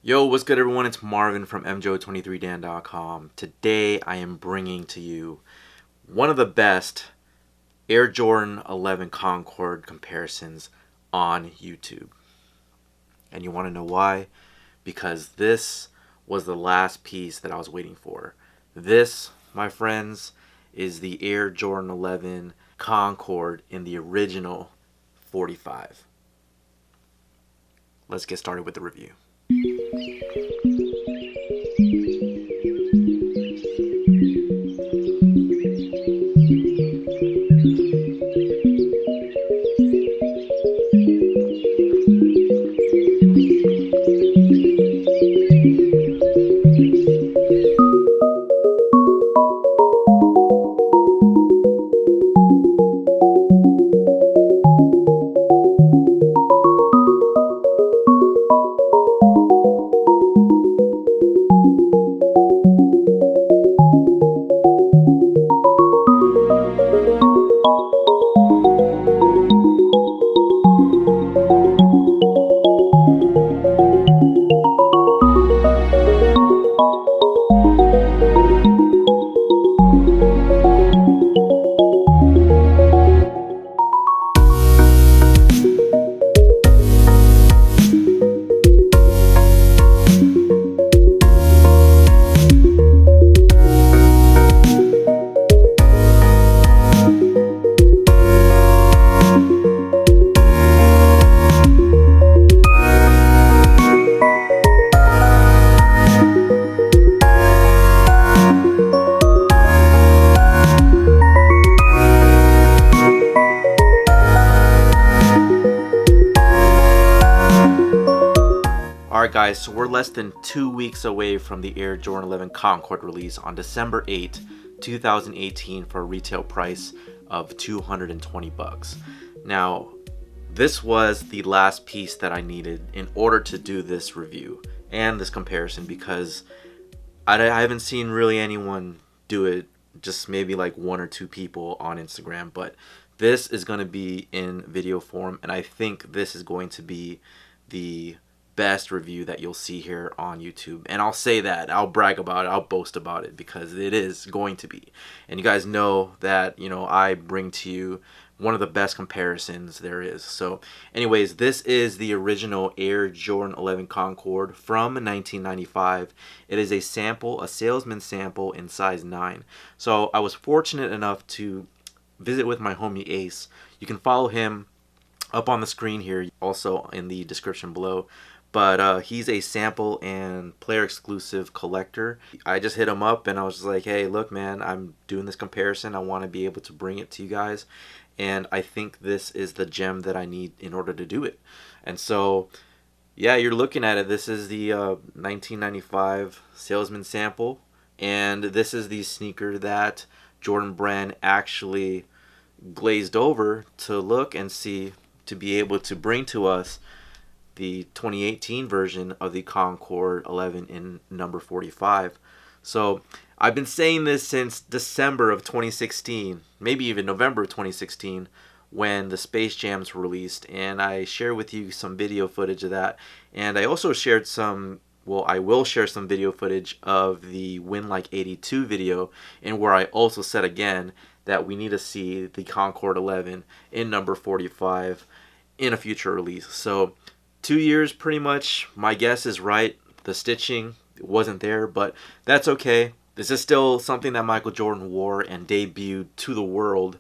Yo, what's good everyone? It's Marvin from mjo23dan.com. Today I am bringing to you one of the best Air Jordan 11 Concord comparisons on YouTube. And you want to know why? Because this was the last piece that I was waiting for. This, my friends, is the Air Jordan 11 Concord in the original 45. Let's get started with the review. Alright guys, so we're less than 2 weeks away from the Air Jordan 11 Concord release on December 8, 2018 for a retail price of $220. Now, this was the last piece that I needed in order to do this review and this comparison because I haven't seen really anyone do it, just maybe like 1 or 2 people on Instagram, but this is going to be in video form and I think this is going to be the best review that you'll see here on YouTube. And I'll say that, I'll brag about it, I'll boast about it because it is going to be. And you guys know that, I bring to you one of the best comparisons there is. So anyways, this is the original Air Jordan 11 Concord from 1995. It is a sample, a salesman sample in size 9. So I was fortunate enough to visit with my homie Ace. You can follow him up on the screen here, also in the description below. But he's a sample and player exclusive collector. I just hit him up and I was just like, hey, look, man, I'm doing this comparison. I want to be able to bring it to you guys. And I think this is the gem that I need in order to do it. And so, yeah, you're looking at it. This is the 1995 salesman sample. And this is the sneaker that Jordan Brand actually glazed over to look and see, to be able to bring to us the 2018 version of the Concord 11 in number 45. So I've been saying this since December of 2016, maybe even November of 2016, when the Space Jams were released, and I share with you some video footage of that. And I also shared some, well, I will share some video footage of the Win Like 82 video, and where I also said again that we need to see the Concord 11 in number 45 in a future release. So 2 years pretty much, my guess is right. The stitching wasn't there, but that's okay. This is still something that Michael Jordan wore and debuted to the world,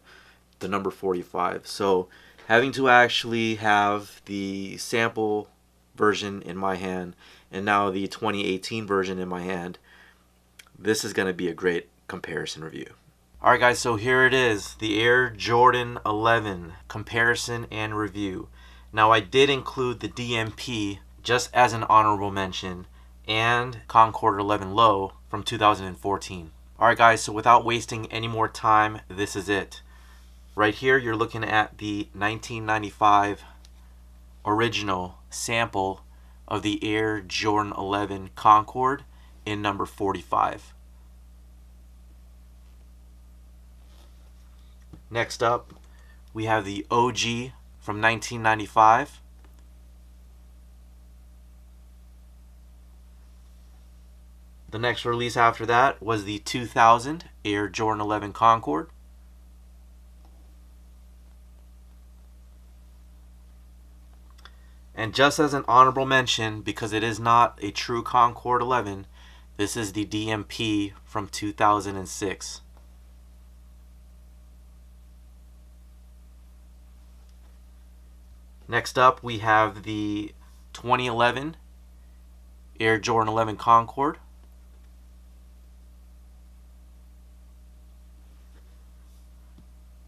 the number 45. So having to actually have the sample version in my hand and now the 2018 version in my hand, this is going to be a great comparison review. Alright guys, so here it is, the Air Jordan 11 comparison and review. Now I did include the DMP just as an honorable mention and Concord 11 Low from 2014. Alright guys, so without wasting any more time, this is it. Right here you're looking at the 1995 original sample of the Air Jordan 11 Concord in number 45. Next up, we have the OG from 1995. The next release after that was the 2000 Air Jordan 11 Concord. And just as an honorable mention, because it is not a true Concord 11, this is the DMP from 2006. Next up, we have the 2011 Air Jordan 11 Concord.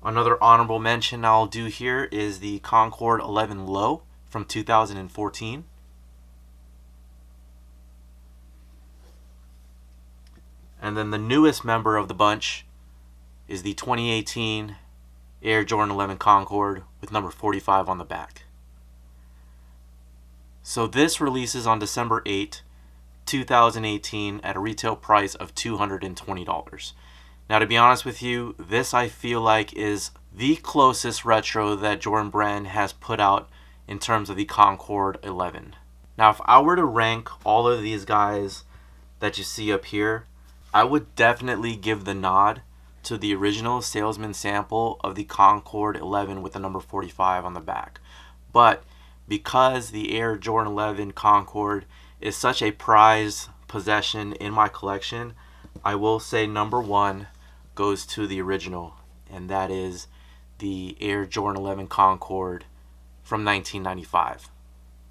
Another honorable mention I'll do here is the Concord 11 Low from 2014. And then the newest member of the bunch is the 2018 Air Jordan 11 Concord with number 45 on the back. So this releases on December 8, 2018 at a retail price of $220. Now, to be honest with you, this I feel like is the closest retro that Jordan Brand has put out in terms of the Concord 11. Now, if I were to rank all of these guys that you see up here, I would definitely give the nod to the original salesman sample of the Concord 11 with the number 45 on the back. But because the Air Jordan 11 Concord is such a prized possession in my collection, I will say number one goes to the original, and that is the Air Jordan 11 Concord from 1995.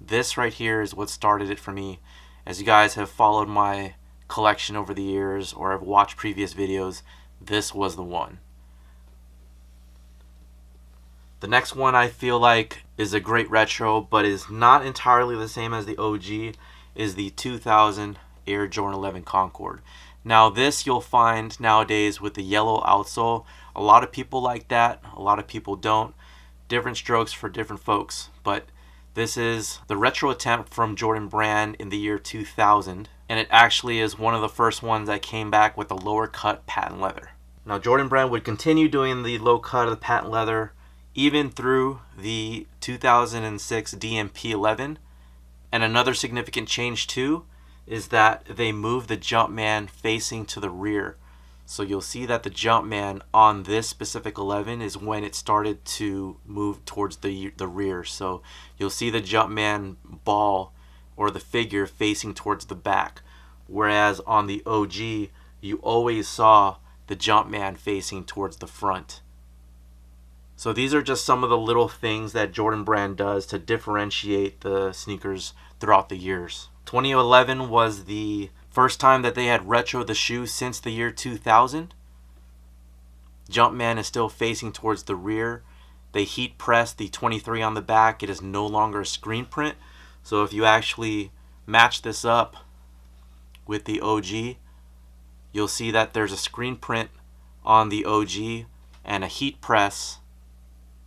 This right here is what started it for me. As you guys have followed my collection over the years or have watched previous videos, this was the one. The next one I feel like is a great retro, but is not entirely the same as the OG, is the 2000 Air Jordan 11 Concord. Now this you'll find nowadays with the yellow outsole. A lot of people like that, a lot of people don't. Different strokes for different folks, but this is the retro attempt from Jordan Brand in the year 2000, and it actually is one of the first ones that came back with the lower cut patent leather. Now Jordan Brand would continue doing the low cut of the patent leather even through the 2006 DMP 11, and another significant change too is that they moved the Jumpman facing to the rear. So you'll see that the Jumpman on this specific 11 is when it started to move towards the rear. So you'll see the Jumpman ball or the figure facing towards the back, whereas on the OG you always saw the Jumpman facing towards the front. So these are just some of the little things that Jordan Brand does to differentiate the sneakers throughout the years. 2011 was the first time that they had retro the shoe since the year 2000. Jumpman is still facing towards the rear. They heat pressed the 23 on the back. It is no longer a screen print. So if you actually match this up with the OG, you'll see that there's a screen print on the OG and a heat press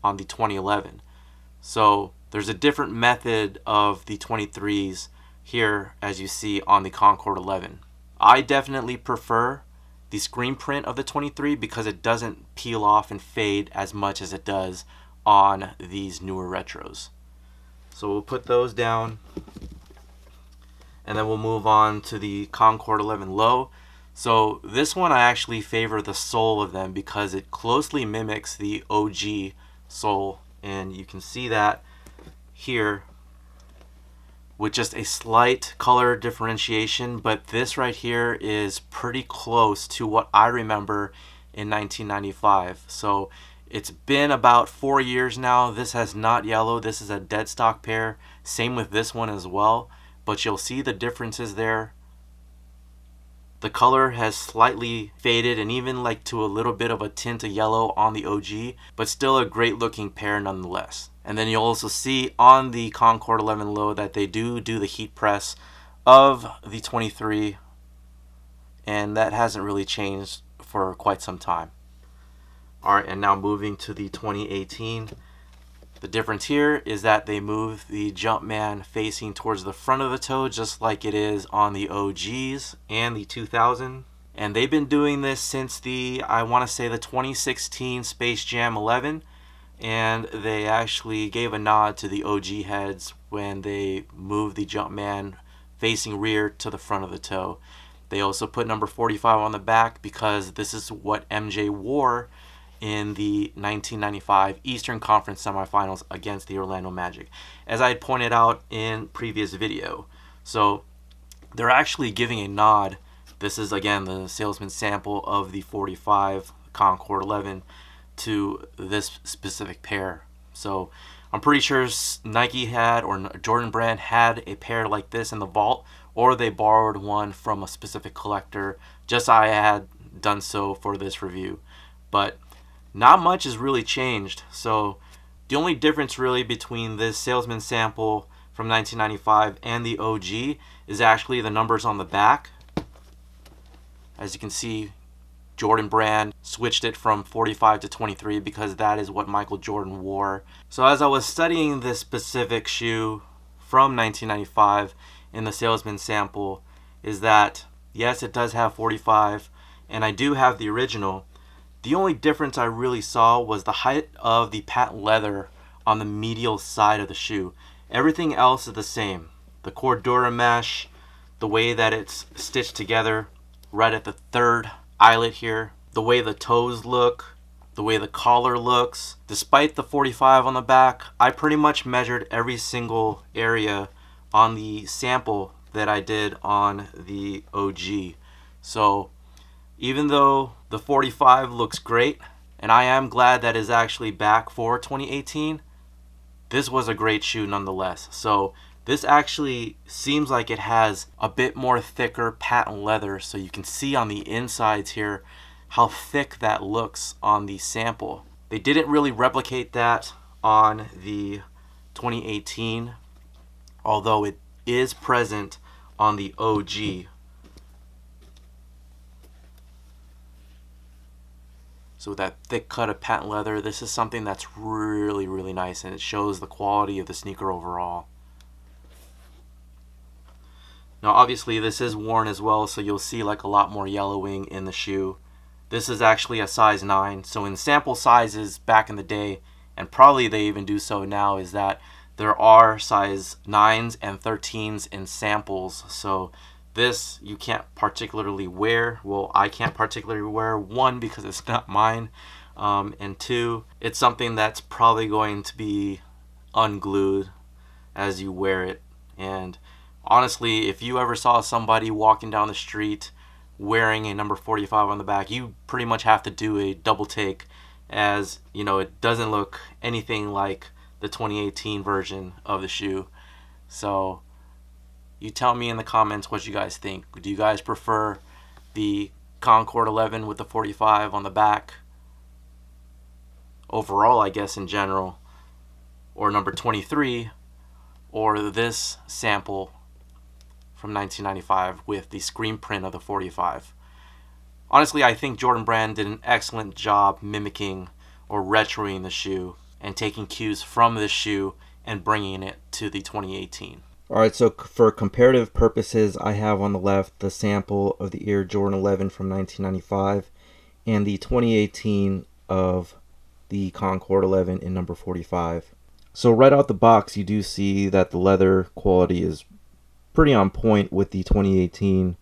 on the 2011. So there's a different method of the 23s here as you see on the Concord 11. I definitely prefer the screen print of the 23 because it doesn't peel off and fade as much as it does on these newer retros. So we'll put those down, and then we'll move on to the Concord 11 Low. So this one I actually favor the sole of them because it closely mimics the OG sole, and you can see that here with just a slight color differentiation, but this right here is pretty close to what I remember in 1995. So it's been about 4 years now. This has not yellowed. This is a dead stock pair. Same with this one as well, but you'll see the differences there. The color has slightly faded and even like to a little bit of a tint of yellow on the OG, but still a great looking pair nonetheless. And then you'll also see on the Concord 11 Low that they do the heat press of the 23, and that hasn't really changed for quite some time. Alright, and now moving to the 2018. The difference here is that they move the Jumpman facing towards the front of the toe just like it is on the OGs and the 2000. And they've been doing this since the, I want to say, the 2016 Space Jam 11. And they actually gave a nod to the OG heads when they moved the Jumpman facing rear to the front of the toe. They also put number 45 on the back because this is what MJ wore in the 1995 Eastern Conference semifinals against the Orlando Magic, as I had pointed out in previous video. So they're actually giving a nod. This is again the salesman sample of the 45 Concord 11 to this specific pair. So I'm pretty sure Nike had, or Jordan Brand had, a pair like this in the vault, or they borrowed one from a specific collector, just I had done so for this review. But not much has really changed. So the only difference really between this salesman sample from 1995 and the OG is actually the numbers on the back. As you can see, Jordan Brand switched it from 45 to 23 because that is what Michael Jordan wore. So as I was studying this specific shoe from 1995 in the salesman sample, is that yes, it does have 45 and I do have the original. The only difference I really saw was the height of the patent leather on the medial side of the shoe. Everything else is the same. The Cordura mesh, the way that it's stitched together right at the third eyelet here, the way the toes look, the way the collar looks. Despite the 45 on the back, I pretty much measured every single area on the sample that I did on the OG. So even though the 45 looks great, and I am glad that is actually back for 2018, this was a great shoe nonetheless. So this actually seems like it has a bit more thicker patent leather, so you can see on the insides here how thick that looks on the sample. They didn't really replicate that on the 2018, although it is present on the OG. So with that thick cut of patent leather, this is something that's really, really nice, and it shows the quality of the sneaker overall. Now obviously this is worn as well, so you'll see like a lot more yellowing in the shoe. This is actually a size 9, so in sample sizes back in the day, and probably they even do so now, is that there are size 9s and 13s in samples. So this you can't particularly wear. Well, I can't particularly wear, one, because it's not mine, and two, it's something that's probably going to be unglued as you wear it. And honestly, if you ever saw somebody walking down the street wearing a number 45 on the back, you pretty much have to do a double take, as you know, it doesn't look anything like the 2018 version of the shoe. So you tell me in the comments what you guys think. Do you guys prefer the Concord 11 with the 45 on the back overall, I guess, in general, or number 23, or this sample from 1995 with the screen print of the 45? Honestly, I think Jordan Brand did an excellent job mimicking or retroing the shoe and taking cues from this shoe and bringing it to the 2018. Alright, so for comparative purposes, I have on the left the sample of the Air Jordan 11 from 1995 and the 2018 of the Concord 11 in number 45. So right out the box, you do see that the leather quality is pretty on point with the 2018.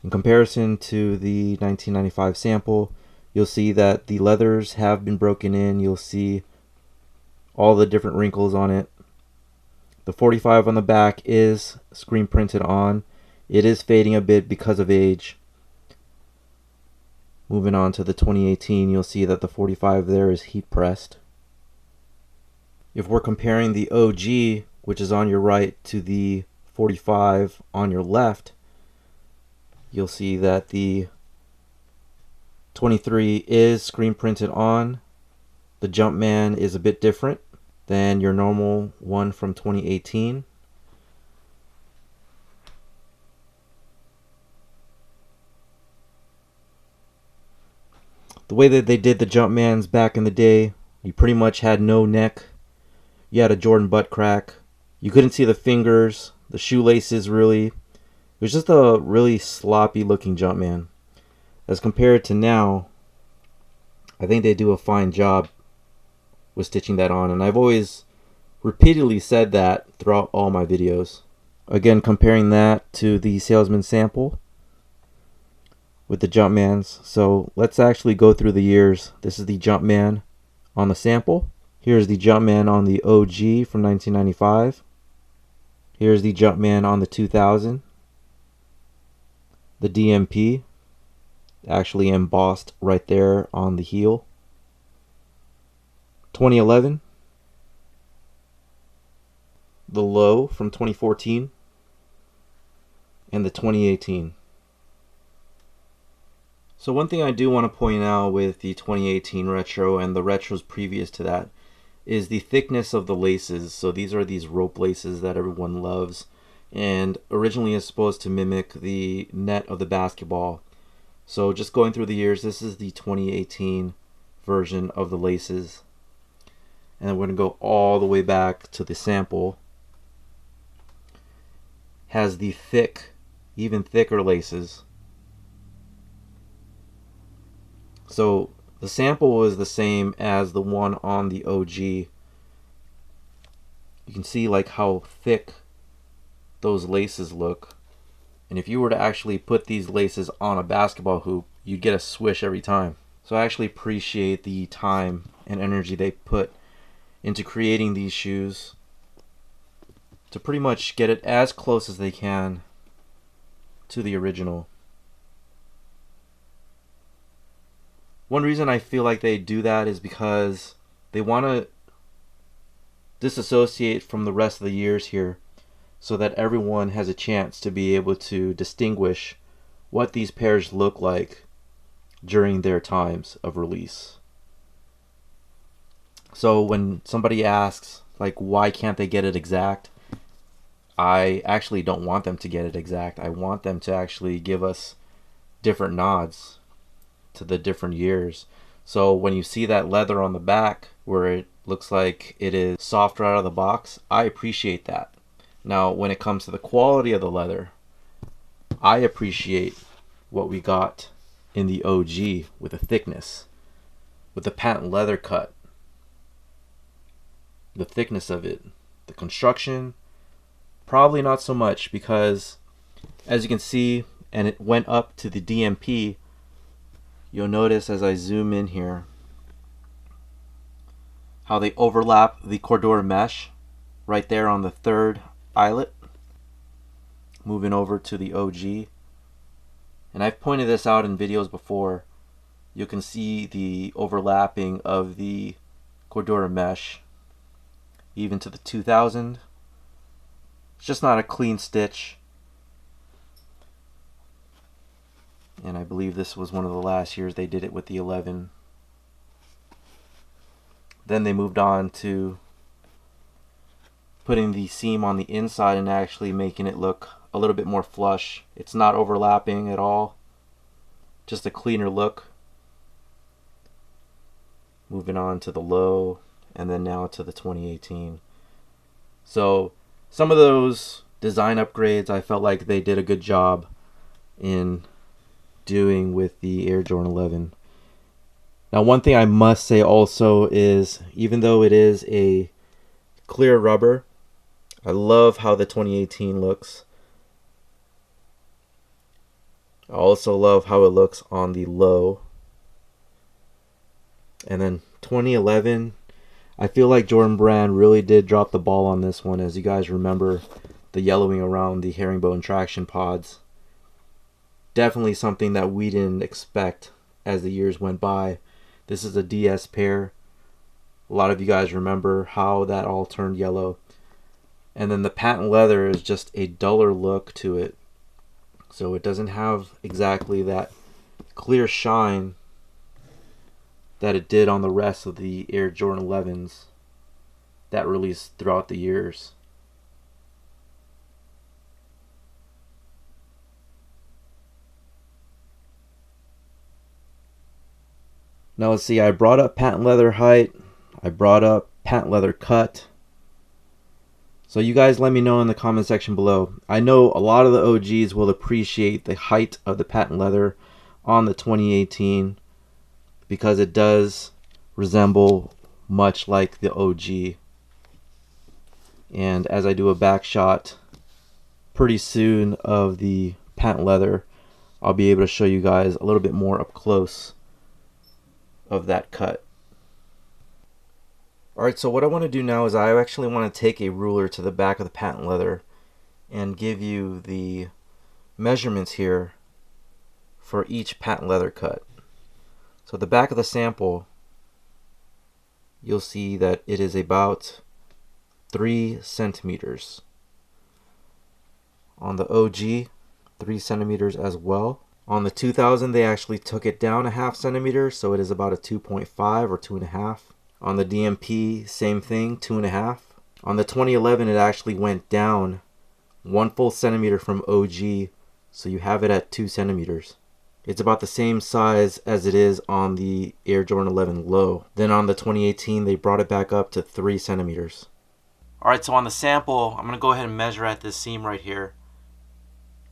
In comparison to the 1995 sample, you'll see that the leathers have been broken in. You'll see all the different wrinkles on it. The 45 on the back is screen printed on. It is fading a bit because of age. Moving on to the 2018, you'll see that the 45 there is heat pressed. If we're comparing the OG, which is on your right, to the 45 on your left, you'll see that the 23 is screen printed on. The Jumpman is a bit different than your normal one from 2018. The way that they did the Jumpmans back in the day, you pretty much had no neck. You had a Jordan butt crack. You couldn't see the fingers, the shoelaces really. It was just a really sloppy looking Jumpman. As compared to now, I think they do a fine job with stitching that on, and I've always repeatedly said that throughout all my videos. Again, comparing that to the Salesman sample with the Jumpmans. So let's actually go through the years. This is the Jumpman on the sample. Here's the Jumpman on the OG from 1995. Here's the Jumpman on the 2000. The DMP, actually embossed right there on the heel. 2011. The low from 2014. And the 2018. So one thing I do want to point out with the 2018 retro and the retros previous to that is the thickness of the laces. So these are these rope laces that everyone loves, and originally is supposed to mimic the net of the basketball. So just going through the years, this is the 2018 version of the laces. And then we're going to go all the way back to the sample. Has the thick, even thicker laces. So the sample was the same as the one on the OG. You can see like how thick those laces look. And if you were to actually put these laces on a basketball hoop, you'd get a swish every time. So I actually appreciate the time and energy they put into creating these shoes to pretty much get it as close as they can to the original. One reason I feel like they do that is because they want to disassociate from the rest of the years here so that everyone has a chance to be able to distinguish what these pairs look like during their times of release. So when somebody asks, like, why can't they get it exact? I actually don't want them to get it exact. I want them to actually give us different nods to the different years. So when you see that leather on the back where it looks like it is softer out of the box, I appreciate that. Now when it comes to the quality of the leather, I appreciate what we got in the OG with the thickness, with the patent leather cut, the thickness of it, the construction. Probably not so much, because as you can see, and it went up to the DMP, you'll notice as I zoom in here how they overlap the Cordura mesh right there on the third eyelet. Moving over to the OG, and I've pointed this out in videos before, you can see the overlapping of the Cordura mesh even to the 2000. It's just not a clean stitch. And I believe this was one of the last years they did it with the 11. Then they moved on to putting the seam on the inside and actually making it look a little bit more flush. It's not overlapping at all. Just a cleaner look. Moving on to the low, and then now to the 2018. So some of those design upgrades I felt like they did a good job in doing with the Air Jordan 11. Now one thing I must say also is, even though it is a clear rubber, I love how the 2018 looks. I also love how it looks on the low. And then 2011, I feel like Jordan Brand really did drop the ball on this one. As you guys remember, the yellowing around the herringbone traction pods. Definitely something that we didn't expect as the years went by. This is a DS pair. A lot of you guys remember how that all turned yellow. And then the patent leather is just a duller look to it. So it doesn't have exactly that clear shine that it did on the rest of the Air Jordan 11s that released throughout the years. Now let's see, I brought up patent leather height, I brought up patent leather cut. So you guys let me know in the comment section below. I know a lot of the OGs will appreciate the height of the patent leather on the 2018 because it does resemble much like the OG. And as I do a back shot, pretty soon of the patent leather, I'll be able to show you guys a little bit more up close of that cut. Alright, so what I want to do now is I actually want to take a ruler to the back of the patent leather and give you the measurements here for each patent leather cut. So at the back of the sample, you'll see that it is about 3 centimeters. On the OG, 3 centimeters as well. On the 2000, they actually took it down a half centimeter, so it is about a 2.5 or 2.5. On the DMP, same thing, 2.5. On the 2011, it actually went down 1 full centimeter from OG, so you have it at 2 centimeters. It's about the same size as it is on the Air Jordan 11 Low. Then on the 2018, they brought it back up to 3 centimeters. Alright, so on the sample, I'm going to go ahead and measure at this seam right here.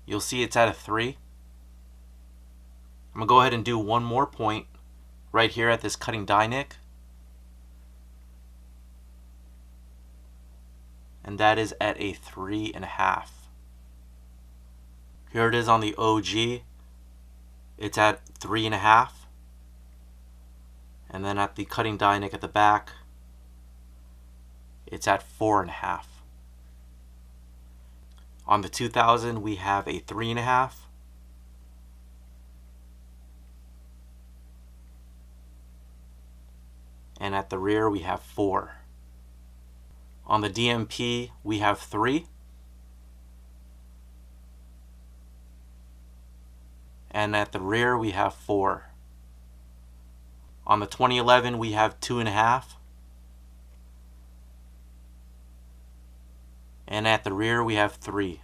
You'll see it's at a 3. I'm going to go ahead and do one more point right here at this cutting die nick. And that is at a 3.5. Here it is on the OG. It's at 3.5. And then at the cutting die nick at the back, it's at 4.5. On the 2000, we have a 3.5. And at the rear, we have 4. On the DMP, we have 3. And at the rear, we have 4. On the 2011, we have 2.5. And at the rear, we have 3.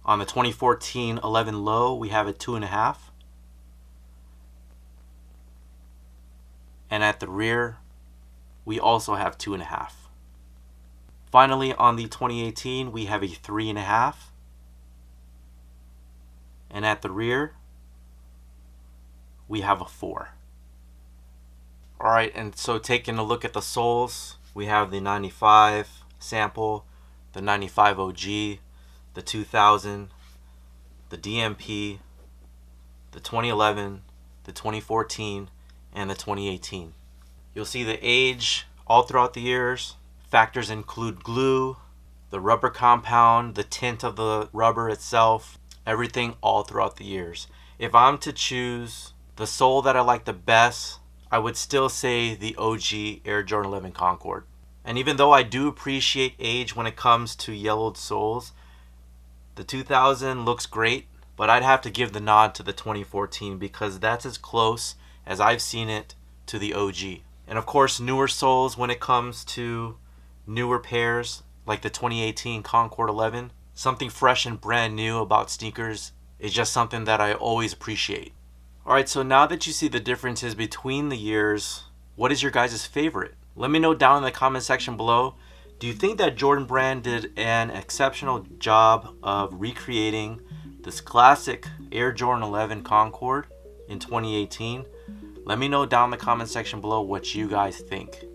On the 2014 11 Low, we have a 2.5. And at the rear, we also have 2.5. Finally, on the 2018, we have a 3.5. And at the rear, we have a 4. Alright, and so taking a look at the soles, we have the 95 sample, the 95 OG, the 2000, the DMP, the 2011, the 2014, and the 2018. You'll see the age all throughout the years. Factors include glue, the rubber compound, the tint of the rubber itself, everything all throughout the years. If I'm to choose the sole that I like the best, I would still say the OG Air Jordan 11 Concord. And even though I do appreciate age when it comes to yellowed soles, the 2000 looks great, but I'd have to give the nod to the 2014 because that's as close as I've seen it to the OG. And of course, newer soles when it comes to newer pairs like the 2018 Concord 11. Something fresh and brand new about sneakers is just something that I always appreciate. Alright, so now that you see the differences between the years, what is your guys' favorite? Let me know down in the comment section below. Do you think that Jordan Brand did an exceptional job of recreating this classic Air Jordan 11 Concord in 2018? Let me know down in the comment section below what you guys think.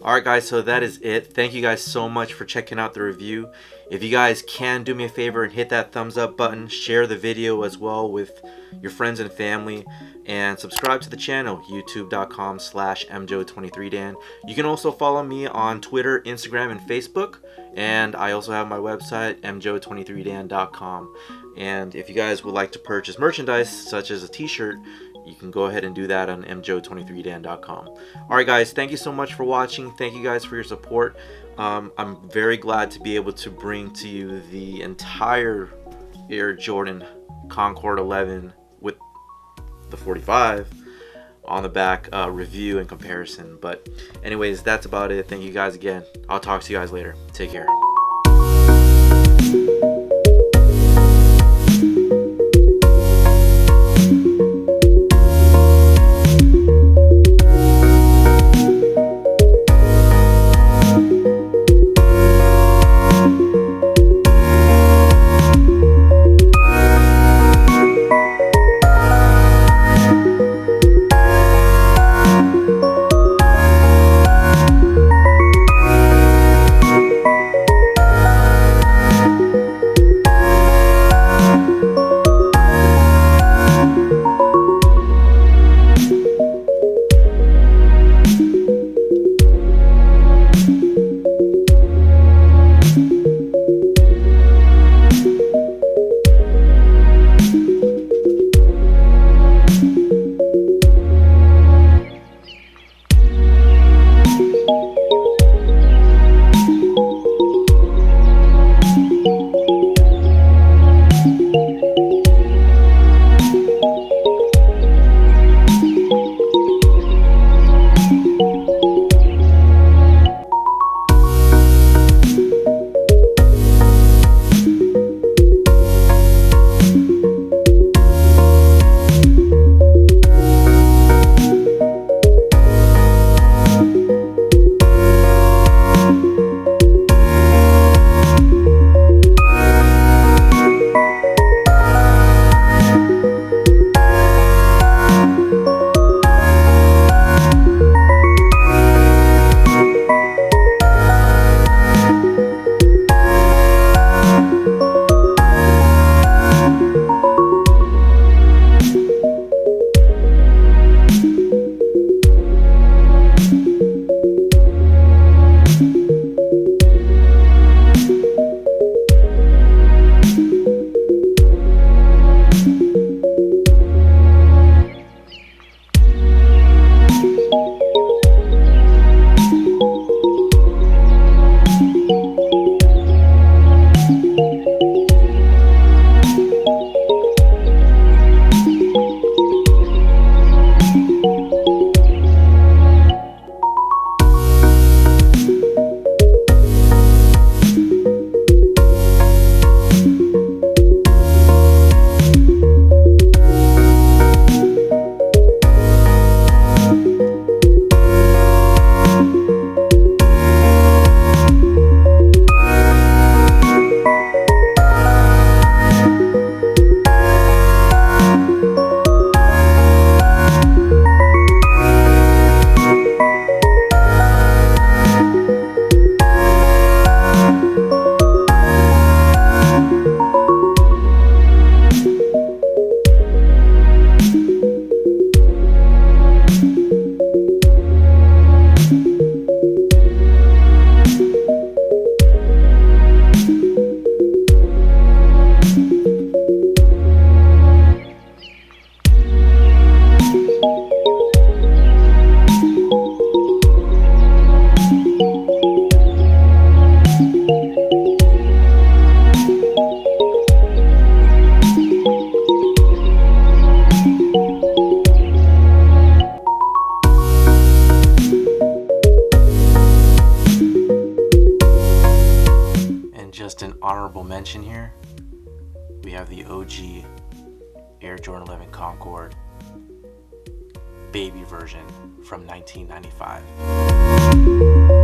Alright guys, so that is it. Thank you guys so much for checking out the review. If you guys can do me a favor and hit that thumbs up button, share the video as well with your friends and family, and subscribe to the channel, youtube.com/mjo23dan. You can also follow me on Twitter, Instagram, and Facebook, and I also have my website, mjo23dan.com. And if you guys would like to purchase merchandise such as a t-shirt, you can go ahead and do that on mjo23dan.com. Alright guys, thank you so much for watching. Thank you guys for your support. I'm very glad to be able to bring to you the entire Air Jordan Concord 11 with the 45 on the back review and comparison. But anyways, that's about it. Thank you guys again. I'll talk to you guys later. Take care. honorable mention here, we have the OG Air Jordan 11 Concord baby version from 1995.